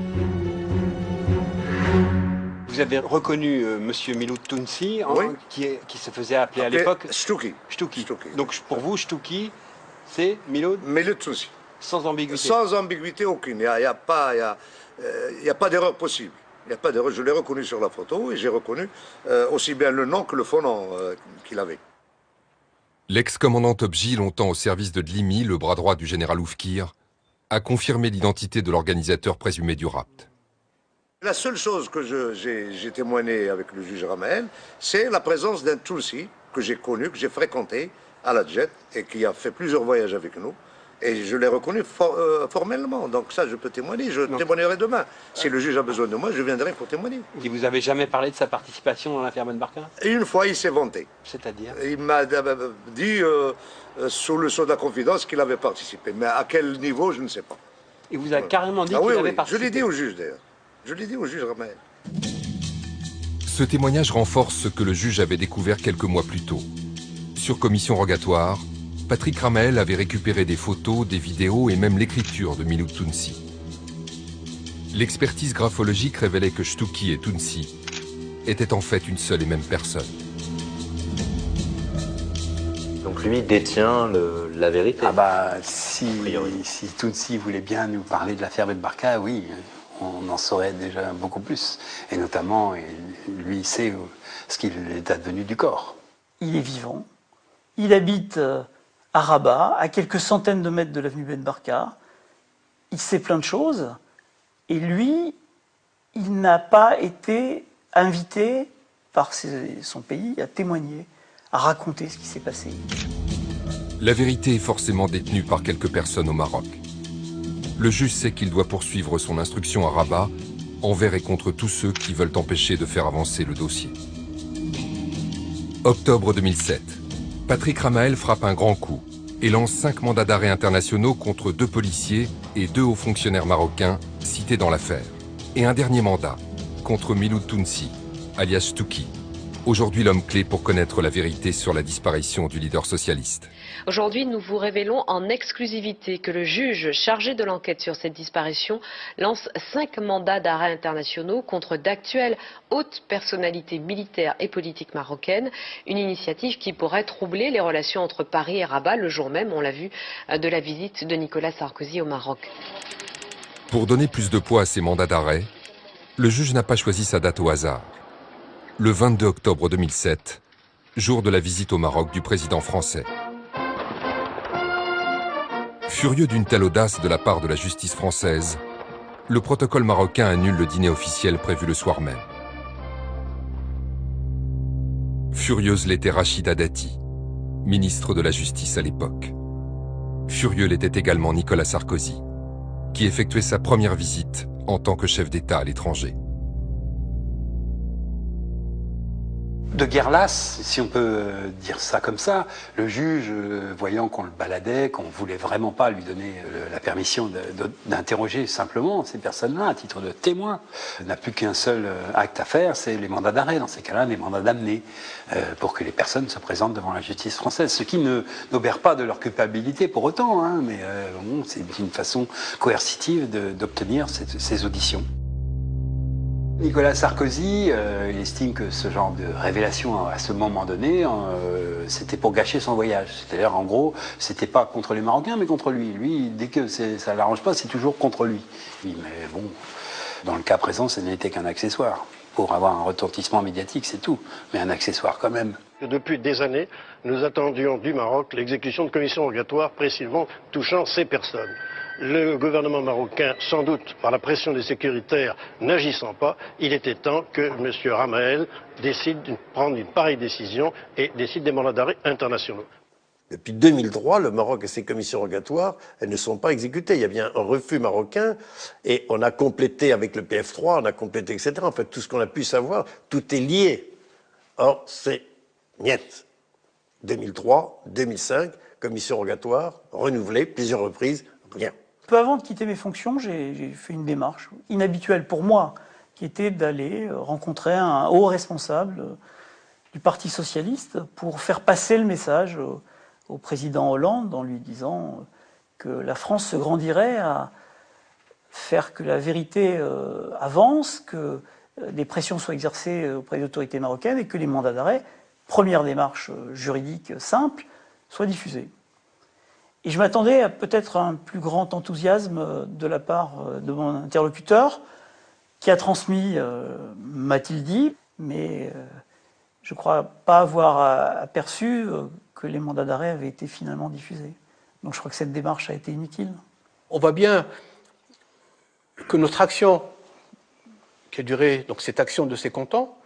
Vous avez reconnu Monsieur Miloud Tounsi, hein, oui. qui se faisait appeler à l'époque Chtouki. Donc pour vous, Chtouki, c'est Miloud Tounsi. Sans ambiguïté. Sans ambiguïté aucune. Il n'y a pas d'erreur possible. Il n'y a pas d'erreur. Je l'ai reconnu sur la photo et j'ai reconnu aussi bien le nom que le faux nom qu'il avait. L'ex-commandant Topji, longtemps au service de Dlimi, le bras droit du général Oufkir, a confirmé l'identité de l'organisateur présumé du rapt. La seule chose que j'ai témoigné avec le juge Ramael, c'est la présence d'un Tounsi que j'ai connu, que j'ai fréquenté à la Jet et qui a fait plusieurs voyages avec nous. Et je l'ai reconnu formellement. Donc ça, je peux témoigner. Je témoignerai demain. Si le juge a besoin de moi, je viendrai pour témoigner. Et vous n'avez jamais parlé de sa participation dans l'affaire Ben Barka? Et une fois, il s'est vanté. C'est-à-dire? Il m'a dit, sous le sceau de la confidence, qu'il avait participé. Mais à quel niveau, je ne sais pas. Il vous a carrément dit qu'il avait participé? Je l'ai dit au juge, d'ailleurs. Je l'ai dit au juge Ramael. Ce témoignage renforce ce que le juge avait découvert quelques mois plus tôt. Sur commission rogatoire, Patrick Ramael avait récupéré des photos, des vidéos et même l'écriture de Miloud Tounsi. L'expertise graphologique révélait que Chtouki et Tounsi étaient en fait une seule et même personne. Donc lui détient la vérité. Ah bah, si Tounsi voulait bien nous parler de l'affaire Ben Barka, oui, on en saurait déjà beaucoup plus. Et notamment, lui sait ce qu'il est advenu du corps. Il est vivant. Il habite à Rabat, à quelques centaines de mètres de l'avenue Ben Barka. Il sait plein de choses, et lui, il n'a pas été invité par son pays à témoigner, à raconter ce qui s'est passé. La vérité est forcément détenue par quelques personnes au Maroc. Le juge sait qu'il doit poursuivre son instruction à Rabat envers et contre tous ceux qui veulent empêcher de faire avancer le dossier. Octobre 2007. Patrick Ramael frappe un grand coup et lance 5 mandats d'arrêt internationaux contre 2 policiers et 2 hauts fonctionnaires marocains cités dans l'affaire. Et un dernier mandat contre Miloud Tounsi, alias Touki, aujourd'hui l'homme clé pour connaître la vérité sur la disparition du leader socialiste. Aujourd'hui, nous vous révélons en exclusivité que le juge chargé de l'enquête sur cette disparition lance 5 mandats d'arrêt internationaux contre d'actuelles hautes personnalités militaires et politiques marocaines. Une initiative qui pourrait troubler les relations entre Paris et Rabat le jour même, on l'a vu, de la visite de Nicolas Sarkozy au Maroc. Pour donner plus de poids à ces mandats d'arrêt, le juge n'a pas choisi sa date au hasard. Le 22 octobre 2007, jour de la visite au Maroc du président français. Furieux d'une telle audace de la part de la justice française, le protocole marocain annule le dîner officiel prévu le soir même. Furieuse l'était Rachida Dati, ministre de la Justice à l'époque. Furieux l'était également Nicolas Sarkozy, qui effectuait sa première visite en tant que chef d'État à l'étranger. De guerre lasse, si on peut dire ça comme ça, le juge, voyant qu'on le baladait, qu'on ne voulait vraiment pas lui donner la permission d'interroger simplement ces personnes-là à titre de témoin, n'a plus qu'un seul acte à faire, c'est les mandats d'arrêt, dans ces cas-là, les mandats d'amener, pour que les personnes se présentent devant la justice française, ce qui n'obère pas de leur culpabilité pour autant, hein, mais bon, c'est une façon coercitive d'obtenir ces auditions. Nicolas Sarkozy, il estime que ce genre de révélation à ce moment donné, c'était pour gâcher son voyage. C'est-à-dire, en gros, c'était pas contre les Marocains, mais contre lui. Lui, dès que ça l'arrange pas, c'est toujours contre lui. Oui, mais bon, dans le cas présent, ce n'était qu'un accessoire. Pour avoir un retentissement médiatique, c'est tout. Mais un accessoire quand même. Depuis des années, nous attendions du Maroc l'exécution de commissions rogatoires précisément touchant ces personnes. Le gouvernement marocain, sans doute par la pression des sécuritaires n'agissant pas, il était temps que M. Ramael décide de prendre une pareille décision et décide des mandats d'arrêt internationaux. Depuis 2003, le Maroc et ses commissions rogatoires, elles ne sont pas exécutées. Il y a bien un refus marocain et on a complété avec le PF3, on a complété, etc. En fait, tout ce qu'on a pu savoir, tout est lié. Or, c'est niet. 2003, 2005, commission rogatoire, renouvelée, plusieurs reprises, rien. Peu avant de quitter mes fonctions, j'ai fait une démarche inhabituelle pour moi, qui était d'aller rencontrer un haut responsable du Parti socialiste pour faire passer le message au président Hollande en lui disant que la France se grandirait à faire que la vérité avance, que des pressions soient exercées auprès des autorités marocaines et que les mandats d'arrêt, première démarche juridique simple, soient diffusés. Et je m'attendais à peut-être un plus grand enthousiasme de la part de mon interlocuteur, qui a transmis, m'a-t-il dit, mais je ne crois pas avoir aperçu que les mandats d'arrêt avaient été finalement diffusés. Donc je crois que cette démarche a été inutile. On voit bien que notre action, qui a duré, donc cette action de ces comptants,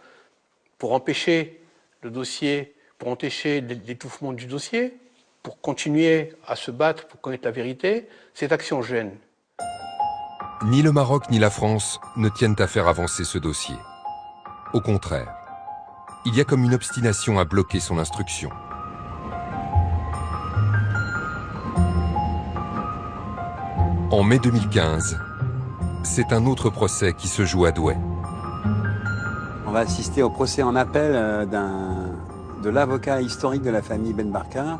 pour empêcher le dossier, pour empêcher l'étouffement du dossier, pour continuer à se battre pour connaître la vérité, cette action gêne. Ni le Maroc ni la France ne tiennent à faire avancer ce dossier. Au contraire, il y a comme une obstination à bloquer son instruction. En mai 2015, c'est un autre procès qui se joue à Douai. On va assister au procès en appel de l'avocat historique de la famille Ben Barka,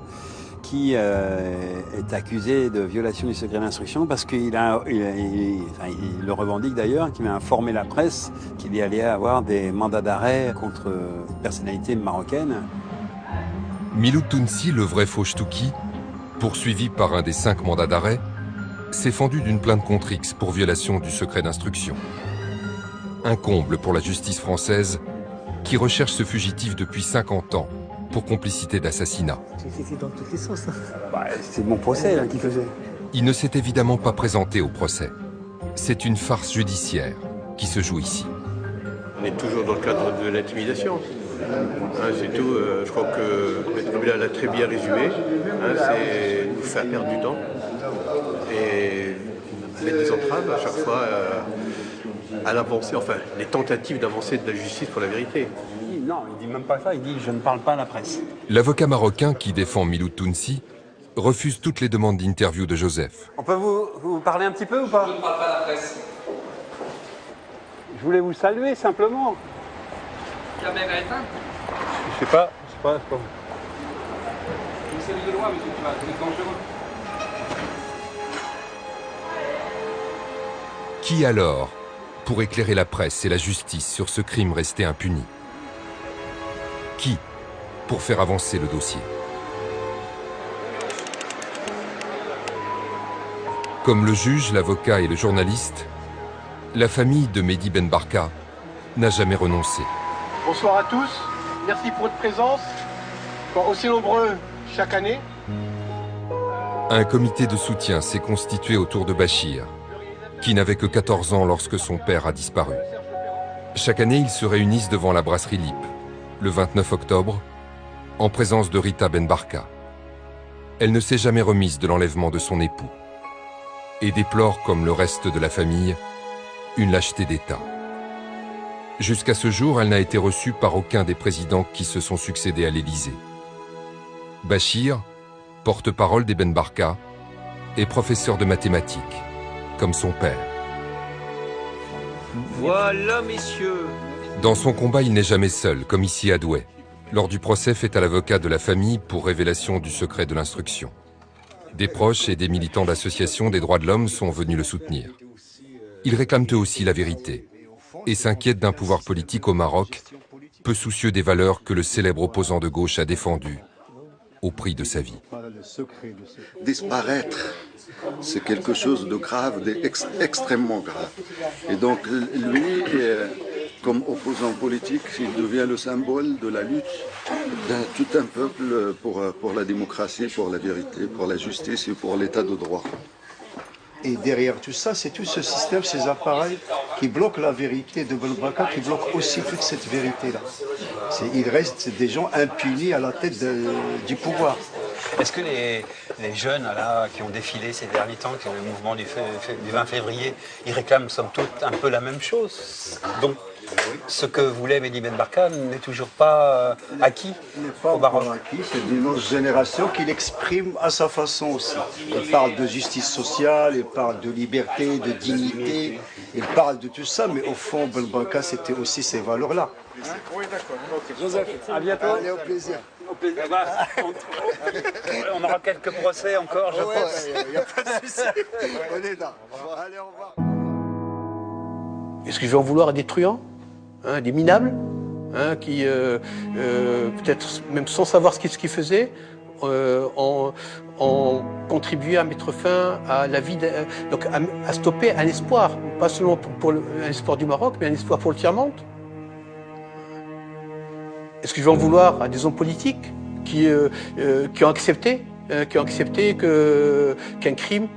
qui est accusé de violation du secret d'instruction parce qu'il le revendique d'ailleurs, qu'il a informé la presse qu'il y allait avoir des mandats d'arrêt contre personnalités marocaines. Miloud Tounsi, le vrai fauche Touki, poursuivi par un des 5 mandats d'arrêt, s'est fendu d'une plainte contre X pour violation du secret d'instruction. Un comble pour la justice française qui recherche ce fugitif depuis 50 ans pour complicité d'assassinat. C'était dans toutes les sauces. C'est mon procès là, qui faisait. Il ne s'est évidemment pas présenté au procès. C'est une farce judiciaire qui se joue ici. On est toujours dans le cadre de l'intimidation. C'est tout. Je crois que M. Nobila l'a très bien résumé. C'est nous faire perdre du temps et mettre des entraves à chaque fois à l'avancée, enfin, les tentatives d'avancée de la justice pour la vérité. Non, il dit même pas ça, il dit « je ne parle pas à la presse ». L'avocat marocain qui défend Miloud Tounsi refuse toutes les demandes d'interview de Joseph. On peut vous parler un petit peu ou pas? Je ne parle pas à la presse. Je voulais vous saluer simplement. Caméra éteinte? Je sais pas. Vous savez de loin, monsieur, tu vas être dangereux. Qui alors pour éclairer la presse et la justice sur ce crime resté impuni? Qui pour faire avancer le dossier? Comme le juge, l'avocat et le journaliste, la famille de Mehdi Ben Barka n'a jamais renoncé. Bonsoir à tous, merci pour votre présence, aussi nombreux chaque année. Un comité de soutien s'est constitué autour de Bachir, qui n'avait que 14 ans lorsque son père a disparu. Chaque année, ils se réunissent devant la brasserie Lip, le 29 octobre, en présence de Rita Ben Barka. Elle ne s'est jamais remise de l'enlèvement de son époux et déplore, comme le reste de la famille, une lâcheté d'État. Jusqu'à ce jour, elle n'a été reçue par aucun des présidents qui se sont succédés à l'Élysée. Bachir, porte-parole des Ben Barka, est professeur de mathématiques, comme son père. Voilà, messieurs. Dans son combat, il n'est jamais seul, comme ici à Douai, lors du procès fait à l'avocat de la famille pour révélation du secret de l'instruction. Des proches et des militants d'associations des droits de l'homme sont venus le soutenir. Ils réclament eux aussi la vérité et s'inquiètent d'un pouvoir politique au Maroc, peu soucieux des valeurs que le célèbre opposant de gauche a défendues au prix de sa vie. Disparaître, c'est quelque chose de grave, d'extrêmement grave. Et donc lui, comme opposant politique, il devient le symbole de la lutte d'un tout un peuple pour la démocratie, pour la vérité, pour la justice et pour l'état de droit. Et derrière tout ça, c'est tout ce système, ces appareils qui bloquent la vérité de Ben Barka, qui bloquent aussi toute cette vérité-là. Il reste des gens impunis à la tête du pouvoir. Est-ce que les jeunes là, qui ont défilé ces derniers temps, qui ont le mouvement du 20 février, ils réclament somme toute un peu la même chose? Donc, ce que voulait Mehdi Ben Barka n'est toujours pas acquis au Maroc. C'est d'une autre génération qui l'exprime à sa façon aussi. Il parle de justice sociale, il parle de liberté, de dignité, il parle de tout ça, mais au fond, Ben Barka, c'était aussi ces valeurs-là. Oui, d'accord. Joseph, à bientôt. Allez, au plaisir. Au plaisir. On aura quelques procès encore, je pense. Il n'y a pas de souci. On est là. Allez, au revoir. Est-ce que je vais en vouloir à des truands, des minables, qui, peut-être même sans savoir ce qu'ils faisaient, ont contribué à mettre fin à la vie, donc à stopper un espoir, pas seulement pour l'espoir du Maroc, mais un espoir pour le tiers-monde. Est-ce que je vais en vouloir à des hommes politiques qui ont accepté qu'un crime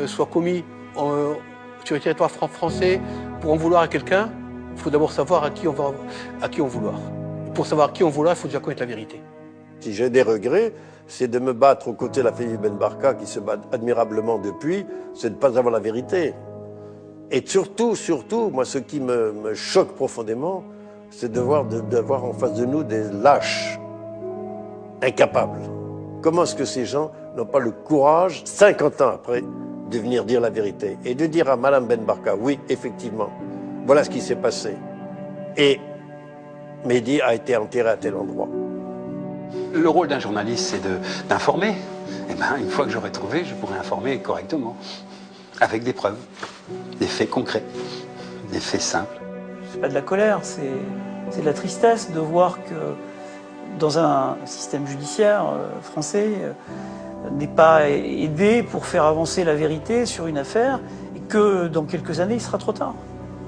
soit commis sur le territoire français? Pour en vouloir à quelqu'un, il faut d'abord savoir à qui on vouloir. Pour savoir à qui on vouloir, il faut déjà connaître la vérité. Si j'ai des regrets, c'est de me battre aux côtés de la famille Ben Barka, qui se bat admirablement depuis, c'est de ne pas avoir la vérité. Et surtout, moi, ce qui me choque profondément, c'est d'avoir en face de nous des lâches, incapables. Comment est-ce que ces gens n'ont pas le courage, 50 ans après, de venir dire la vérité et de dire à Madame Ben Barka, oui, effectivement, voilà ce qui s'est passé. Et Mehdi a été enterré à tel endroit. Le rôle d'un journaliste, c'est d'informer. Et bien, une fois que j'aurai trouvé, je pourrai informer correctement, avec des preuves, des faits concrets, des faits simples. C'est pas de la colère, c'est de la tristesse de voir que dans un système judiciaire français, n'est pas aidé pour faire avancer la vérité sur une affaire et que dans quelques années, il sera trop tard.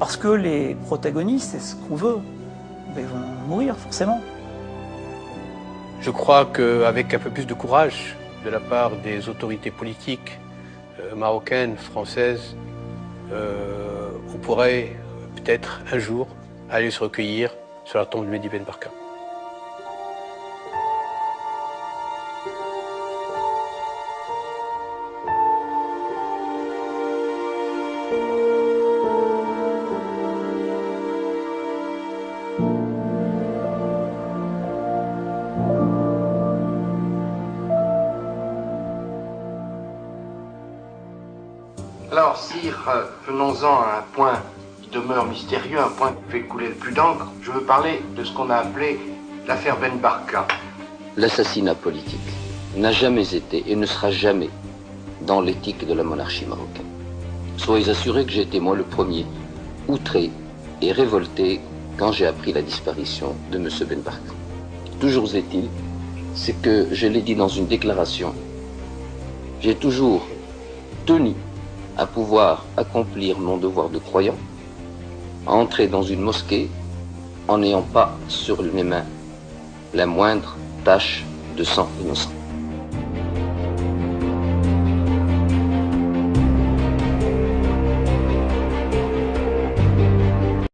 Parce que les protagonistes, c'est ce qu'on veut, ils vont mourir forcément. Je crois qu'avec un peu plus de courage de la part des autorités politiques marocaines, françaises, on pourrait peut-être un jour aller se recueillir sur la tombe de Mehdi Ben Barka. Alors, sire, venons-en à un point qui demeure mystérieux, un point qui fait couler le plus d'encre. Je veux parler de ce qu'on a appelé l'affaire Ben Barka. L'assassinat politique n'a jamais été et ne sera jamais dans l'éthique de la monarchie marocaine. Soyez assurés que j'ai été moi le premier outré et révolté quand j'ai appris la disparition de M. Ben Barka. Toujours est-il, c'est que je l'ai dit dans une déclaration, j'ai toujours tenu à pouvoir accomplir mon devoir de croyant, à entrer dans une mosquée en n'ayant pas sur mes mains la moindre tache de sang innocent.